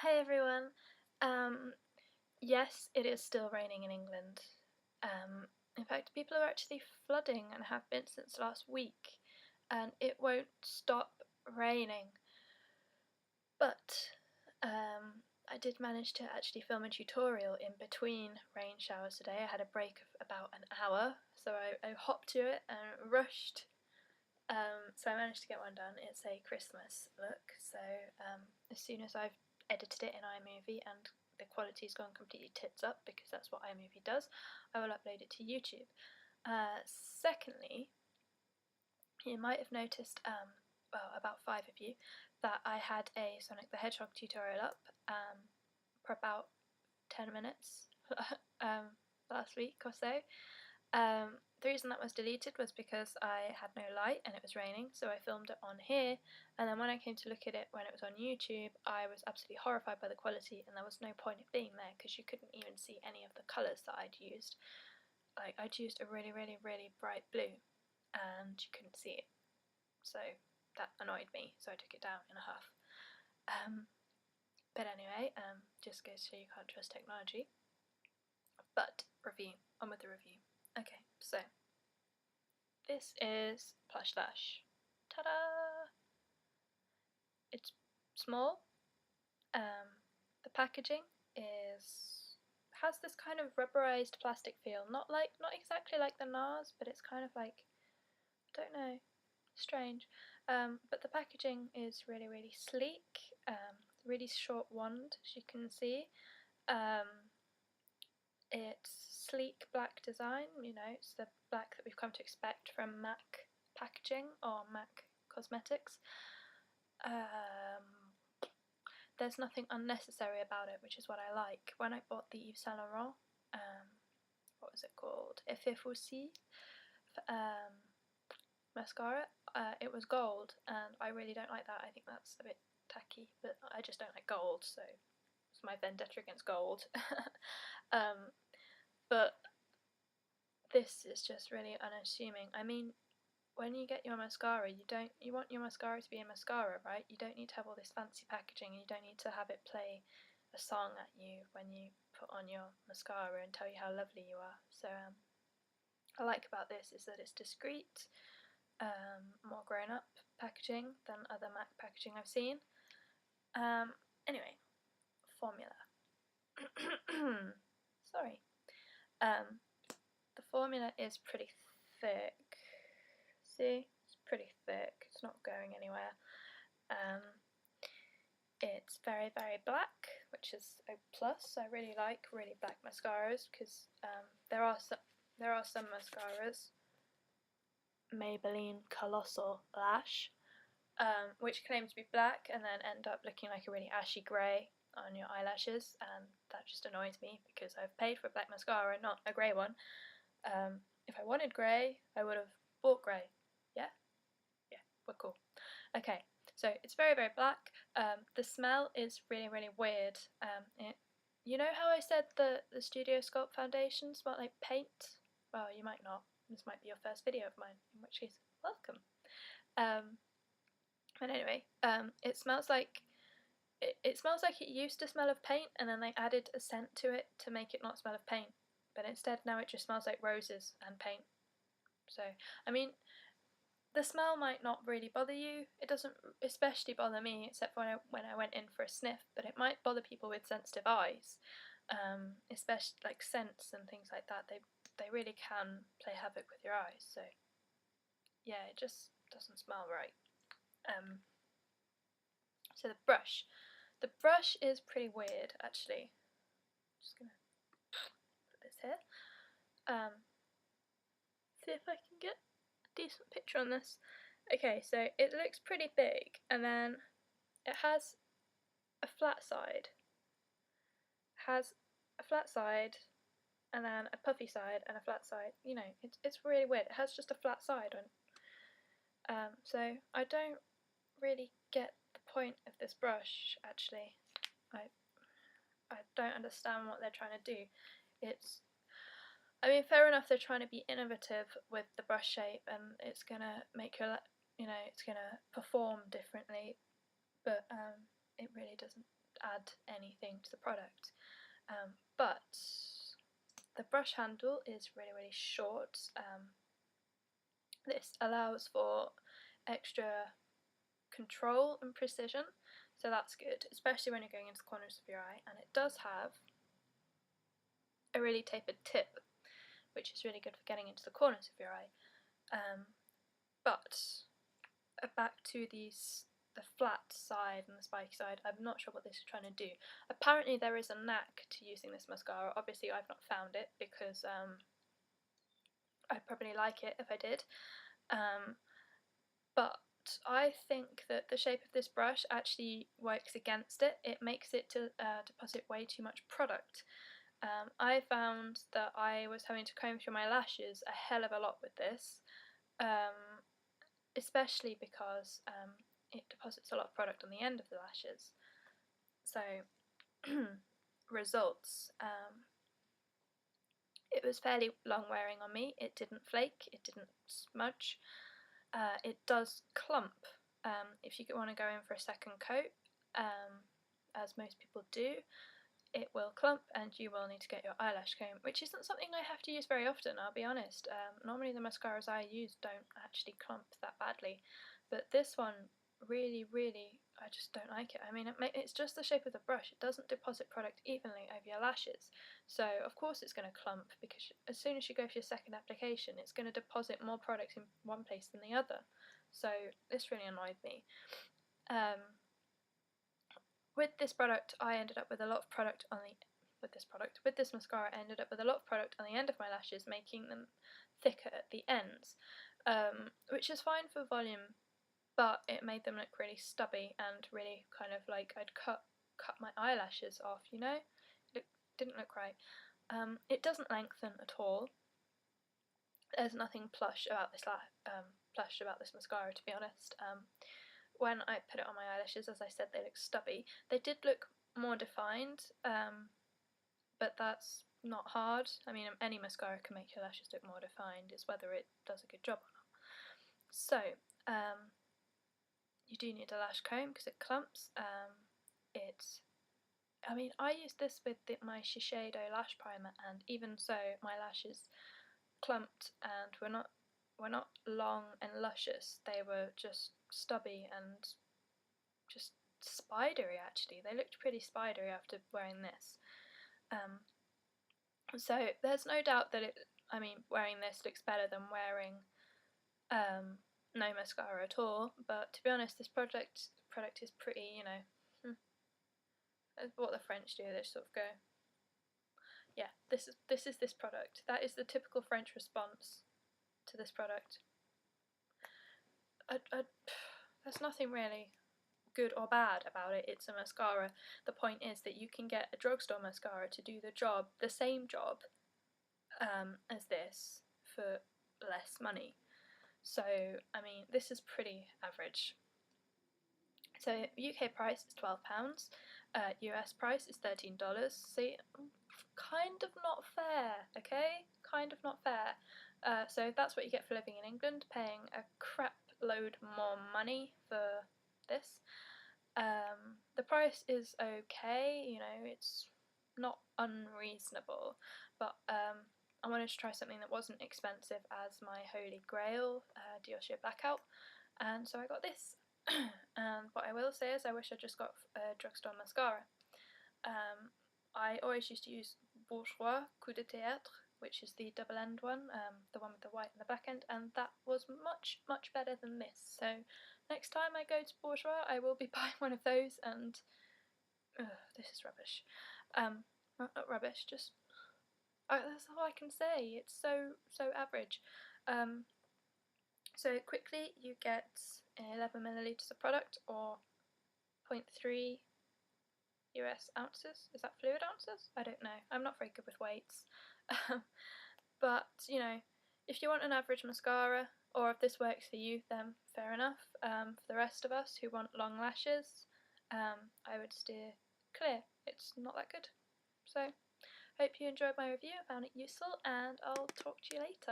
Hi everyone. Yes, it is still raining in England. In fact, people are actually flooding and have been since last week, and it won't stop raining. But I did manage to actually film a tutorial in between rain showers today. I had a break of about an hour, so I hopped to it and rushed. So I managed to get one done. It's a Christmas look, so as soon as I've edited it in iMovie and the quality's gone completely tits up, because that's what iMovie does, I will upload it to YouTube. Secondly, you might have noticed, well, about 5 of you, that I had a Sonic the Hedgehog tutorial up for about 10 minutes last week or so. The reason that was deleted was because I had no light and it was raining, so I filmed it on here, and then when I came to look at it when it was on YouTube, I was absolutely horrified by the quality, and there was no point of being there because you couldn't even see any of the colours that I'd used. Like, I'd used a really, really, really bright blue, and you couldn't see it, so that annoyed me, so I took it down in a huff. But anyway, just goes to show you can't trust technology. But review, on with the review. Okay, so this is Plush Lash. Ta-da! It's small. The packaging has this kind of rubberized plastic feel. Not exactly like the NARS, but it's kind of like, I don't know, strange. But the packaging is really, really sleek. Really short wand, as you can see. It's sleek black design, it's the black that we've come to expect from MAC packaging or MAC cosmetics. There's nothing unnecessary about it, which is what I like. When I bought the Yves Saint Laurent, what was it called? Effet Faucille mascara, it was gold, and I really don't like that. I think that's a bit tacky, but I just don't like gold, so it's my vendetta against gold. But this is just really unassuming. I mean, when you get your mascara, you want your mascara to be a mascara, right? You don't need to have all this fancy packaging, and you don't need to have it play a song at you when you put on your mascara and tell you how lovely you are. So I like about this is that it's discreet, more grown up packaging than other MAC packaging I've seen. Anyway, formula. Sorry. The formula is pretty thick. See? It's pretty thick. It's not going anywhere. It's very, very black, which is a plus. I really like really black mascaras because there are some mascaras, Maybelline Colossal Lash, which claim to be black and then end up looking like a really ashy grey on your eyelashes, and that just annoys me because I've paid for a black mascara, not a grey one. If I wanted grey, I would have bought grey. Yeah, we're cool. Okay, so it's very, very black. The smell is really, really weird. You know how I said the Studio Sculpt foundation smelled like paint? Well, you might not. This might be your first video of mine, in which case, welcome. But anyway, it smells like it used to smell of paint, and then they added a scent to it to make it not smell of paint. But instead now it just smells like roses and paint. So, I mean, the smell might not really bother you. It doesn't especially bother me, except when I went in for a sniff, but it might bother people with sensitive eyes, especially like scents and things like that. They really can play havoc with your eyes, so yeah, it just doesn't smell right. So the brush is pretty weird, actually. Just gonna put this here. See if I can get a decent picture on this. Okay, so it looks pretty big, and then it has a flat side. And then a puffy side and a flat side. You know, it's really weird. It has just a flat side on. So I don't really get the point of this brush, actually. I don't understand what they're trying to do. I mean, fair enough, they're trying to be innovative with the brush shape, and it's gonna make your, it's gonna perform differently, but it really doesn't add anything to the product. But the brush handle is really short. This allows for extra control and precision, so that's good, especially when you're going into the corners of your eye. And it does have a really tapered tip, which is really good for getting into the corners of your eye. But back to the flat side and the spiky side, I'm not sure what this is trying to do. Apparently there is a knack to using this mascara. Obviously I've not found it, because I'd probably like it if I did. But I think that the shape of this brush actually works against it. It makes it to deposit way too much product. I found that I was having to comb through my lashes a hell of a lot with this, especially because it deposits a lot of product on the end of the lashes. So, results. It was fairly long wearing on me. It didn't flake, it didn't smudge. It does clump if you want to go in for a second coat, as most people do. It will clump and you will need to get your eyelash comb, which isn't something I have to use very often, I'll be honest. Normally the mascaras I use don't actually clump that badly, but this one really, I just don't like it. I mean, it's just the shape of the brush. It doesn't deposit product evenly over your lashes, so of course it's going to clump, because as soon as you go for your second application, it's going to deposit more product in one place than the other. So this really annoyed me. With this product, I ended up with a lot of product on the with this mascara, I ended up with a lot of product on the end of my lashes, making them thicker at the ends, which is fine for volume, but it made them look really stubby and really kind of like I'd cut my eyelashes off, you know? It didn't look right. It doesn't lengthen at all. There's nothing plush about this mascara, to be honest. When I put it on my eyelashes, as I said, they look stubby. They did look more defined, but that's not hard. I mean, any mascara can make your lashes look more defined. It's whether it does a good job or not. So, you do need a lash comb because it clumps. I mean, I used this with my Shiseido lash primer, and even so, my lashes clumped and were not long and luscious. They were just stubby and just spidery, actually. They looked pretty spidery after wearing this. So there's no doubt that wearing this looks better than wearing no mascara at all, but to be honest, this product is pretty, you know, what the French do. They sort of go, yeah, this is this product. That is the typical French response to this product. There's nothing really good or bad about it. It's a mascara. The point is that you can get a drugstore mascara to do the same job as this for less money. So, I mean, this is pretty average. So, UK price is £12, US price is $13. See, kind of not fair, okay? Kind of not fair. So that's what you get for living in England, paying a crap load more money for this. The price is okay, you know, it's not unreasonable, but I wanted to try something that wasn't expensive as my holy grail, Dior Sheer Blackout, and so I got this. And what I will say is I wish I just got a drugstore mascara. I always used to use Bourjois Coup de Théâtre, which is the double end one, the one with the white and the black end, and that was much better than this. So next time I go to Bourjois, I will be buying one of those, and this is rubbish. Not rubbish, just that's all I can say. It's so average. So quickly, you get 11 millilitres of product, or 0.3 US ounces. Is that fluid ounces? I don't know. I'm not very good with weights. But, you know, if you want an average mascara, or if this works for you, then fair enough. For the rest of us who want long lashes, I would steer clear. It's not that good. So, hope you enjoyed my review, found it useful, and I'll talk to you later.